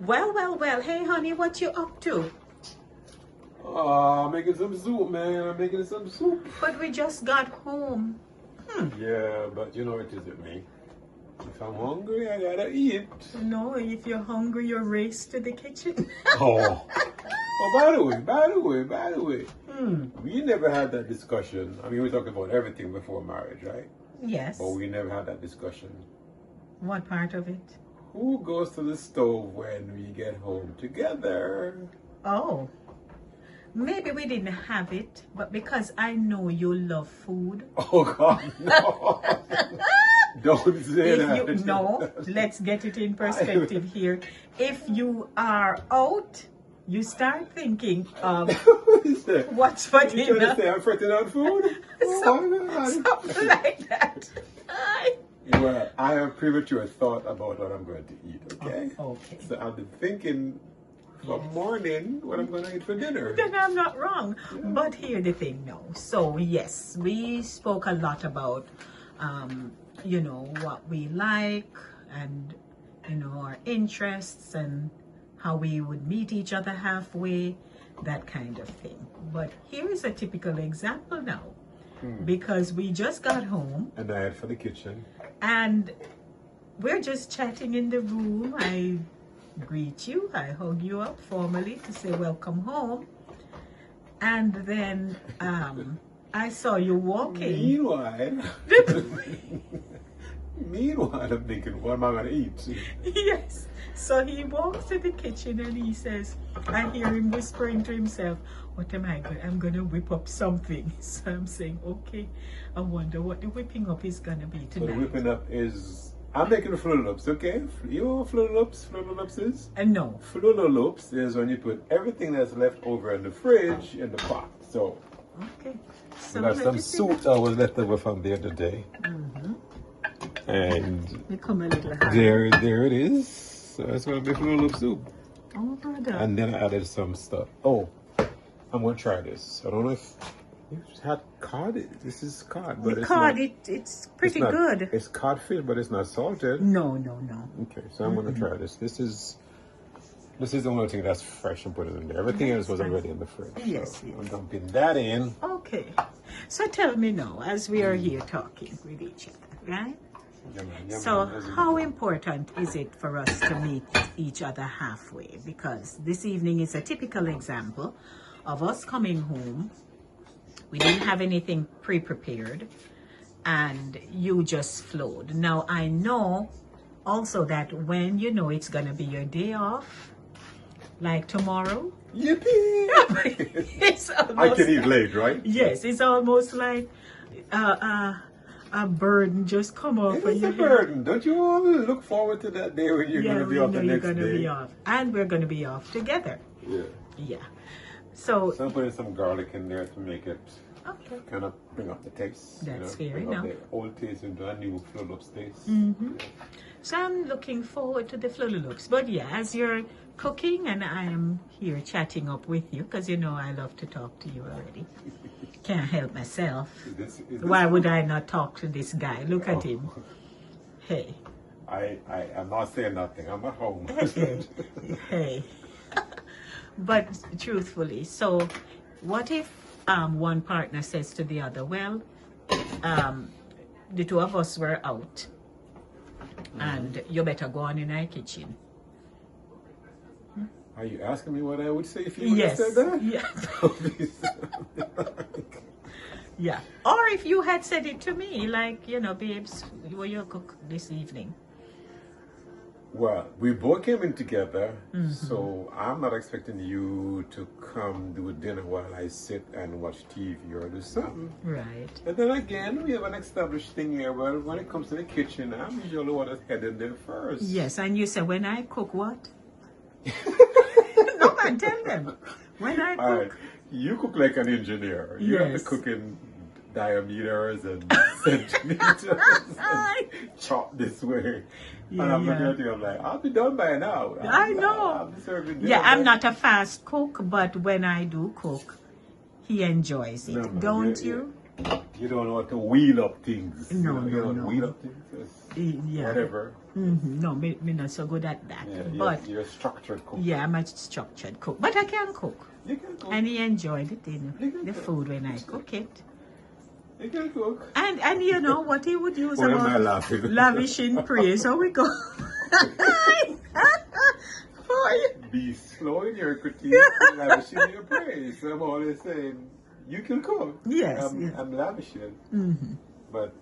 Well. Hey, honey, what you up to? I'm making some soup, man. I'm making some soup. But we just got home. Yeah, but you know it isn't me. If I'm hungry, I gotta eat. No, if you're hungry, you race to the kitchen. Oh. Oh, by the way. We never had that discussion. I mean, we talked about everything before marriage, right? Yes. But we never had that discussion. What part of it? Who goes to the stove when we get home together? Oh, maybe we didn't have it, but because I know you love food. Oh, God, no. Don't say that. No, let's get it in perspective here. If you are out, you start thinking of what's for dinner. You trying to say I'm fretting on food? Something like that. Well, I have premature thought about what I'm going to eat, okay? Oh, okay. So I've been thinking from morning what I'm going to eat for dinner. Then I'm not wrong. Yeah. But here's the thing now. So, yes, we spoke a lot about, what we like and, our interests and how we would meet each other halfway, that kind of thing. But here is a typical example now. Because we just got home. And I head for the kitchen. And we're just chatting in the room. I greet you. I hug you up formally to say welcome home. And then I saw you walking. Meanwhile, I'm thinking, what am I going to eat? Yes. So he walks to the kitchen and he says, I hear him whispering to himself, what am I going to? I'm going to whip up something. So I'm saying, okay, I wonder what the whipping up is going to be tonight. So the whipping up is, I'm making Flululups, okay? You know what Flululups is? No. Flululups is when you put everything that's left over in the fridge in the pot. So, okay. So we got some soup that was left over from the other day. And become a little higher. there it is. So it's going to be Flululup soup. Oh my God. And then I added some stuff. Oh, I'm going to try this. I don't know if you had cod. This is cod, but it's pretty good. It's codfish, but it's not salted. No. Okay, so I'm going to try this. This is the only thing that's fresh and put it in there. Everything else was already in the fridge. Yes. I'm dumping that in. Okay. So tell me now, as we are here talking with each other, right? So how important is it for us to meet each other halfway? Because this evening is a typical example of us coming home. We didn't have anything pre-prepared and you just flowed. Now I know also that when you know it's going to be your day off, like tomorrow. Yippee! It's almost I can eat late, right? Yes, it's almost like a burden just come off. It is a burden. Don't you all look forward to that day when you're going to be off the next day? Be off. And we're going to be off together. Yeah. So I'm putting some garlic in there to make it kind of bring up the taste. That's fair bring enough. Up the old taste into a new Flululups taste. So I'm looking forward to the Flululups. But yeah, as you're cooking and I am here chatting up with you, because I love to talk to you already. Can't help myself. Is this Why would I not talk to this guy? Look at him. Hey. I'm not saying nothing. I'm at home. Hey. But truthfully, so what if one partner says to the other, well, the two of us were out and you better go on in our kitchen. Are you asking me what I would say if you would have said that? Yeah. Yeah. Or if you had said it to me, like, babes, will you cook this evening? Well, we both came in together, so I'm not expecting you to come do dinner while I sit and watch TV or do something. Right. And then again, we have an established thing here. Well, when it comes to the kitchen, I'm usually the one that's headed there first. Yes, and you say, when I cook what? No, I tell them. When I cook. All right. You cook like an engineer. You have to cook in diameters and centimeters and chop this way. And I'm looking at you, I'm like, I'll be done by now. I know. I'll be serving dinner. Yeah, I'm not a fast cook, but when I do cook, he enjoys it. Don't you? You don't want to wheel up things. No, you don't no. wheel up things. Yeah. Whatever. No, me not so good at that. Yeah, but you're a structured cook. yeah, I'm a structured cook. But I can cook. You can cook. And he enjoyed it, you know, You can the cook. food when I cook it. You can cook. And you know what he would use What am I about laughing? lavishing praise. So we go. Boy. Be slow in your critique, lavishing your praise. I'm always saying, you can cook. Yes, I'm, yes. I'm lavishing. Mm-hmm. But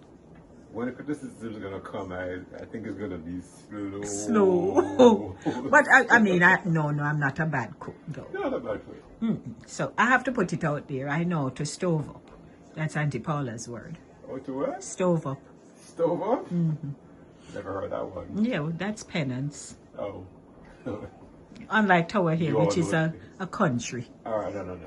when the criticism is going to come, I think it's going to be slow. Slow. But I mean, no, I'm not a bad cook, though. Not a bad cook. So I have to put it out there. I know to stove up. That's Auntie Paula's word. Oh, to what? Stove up. Stove up? Never heard that one. Yeah, well, that's penance. Oh. Unlike Tower Hill, You which all is know a country. All right, no.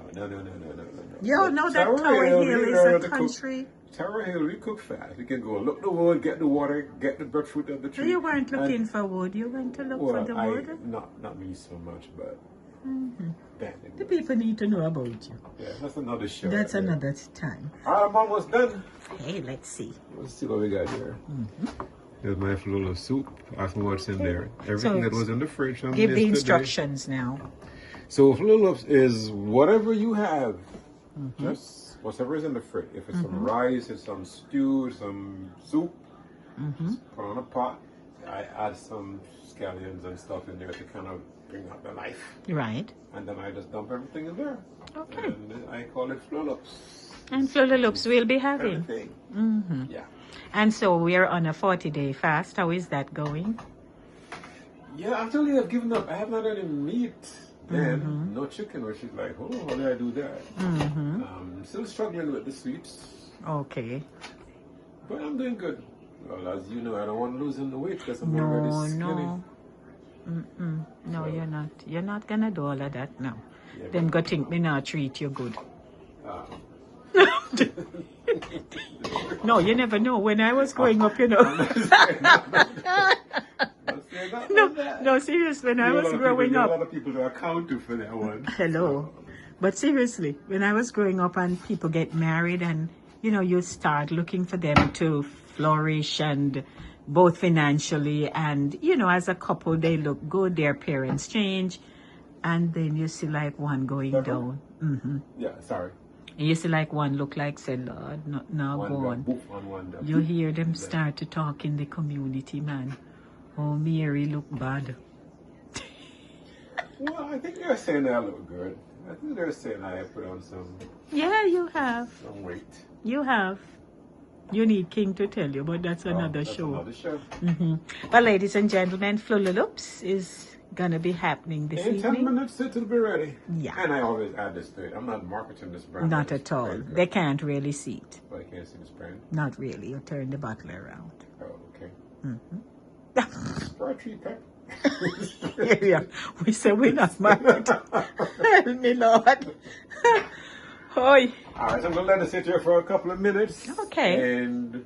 You know that Tower Tower Hill, Hill we is learn a to cook. country. Tower Hill, we cook fast. We can go look the wood, get the water, get the breadfruit of the So tree. you weren't looking for wood. You went to look for the wood. Not me so much, but The people need to know about you. yeah, that's another show. That's right there. another time. All right, I'm almost done. Hey, let's see. Let's see what we got here. Here's my Flululups soup. Ask me what's in there. Everything that was in the fridge. From Give the yesterday. instructions now. So Flululups is whatever you have. Just whatever is in the fridge. If it's some rice, it's some stew, some soup, just put on a pot. I add some scallions and stuff in there to kind of bring out the life. Right. And then I just dump everything in there. Okay. And I call it Flululups. And Flululups we'll be having. Everything. Yeah. And so we're on a 40-day fast. How is that going? Yeah, actually I've given up. I have not had any meat. Then no chicken, which is like, oh, how did I do that? Still struggling with the sweets, Okay. but I'm doing good. Well, as you know, I don't want to lose in the weight because I'm already skinny. No, you're not. You're not gonna do all of that now. Yeah, Them go think me not treat you good. No, you never know. When I was growing up, you know. No, serious. When I was growing a up. lot of people to account to for that one. Hello. But seriously, when I was growing up and people get married and, you know, you start looking for them to flourish and both financially and, you know, as a couple, they look good, their parents change. And then you see like one going down. Yeah, sorry. And you see like one look like, say, Lord, no, One go got on. boof on one. You hear them start to talk in the community, man. Oh, Mary look bad. Well, I think they're saying that I look good. I think they're saying I have put on some Yeah, you have. weight. You have. You need King to tell you, but that's another That's show. another show. Well, ladies and gentlemen, Flululups is going to be happening this In 10 evening. minutes, it'll be ready. Yeah. And I always add this to it. I'm not marketing this brand. Not It's at all. very good. They can't really see it. But I can't see this brand. Not really. You turn the bottle around. Oh, okay. Strawberry pepper. Yeah, we say we're not married. Help me, Lord. Oi. All right, so I'm going to let it sit here for a couple of minutes. Okay. And,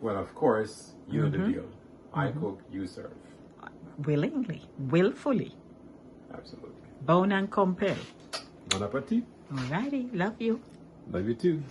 well, of course, you know the deal. I cook, you serve. Willingly, willfully, Absolutely. bone and compel. Bon appetit. Alrighty, love you. Love you too.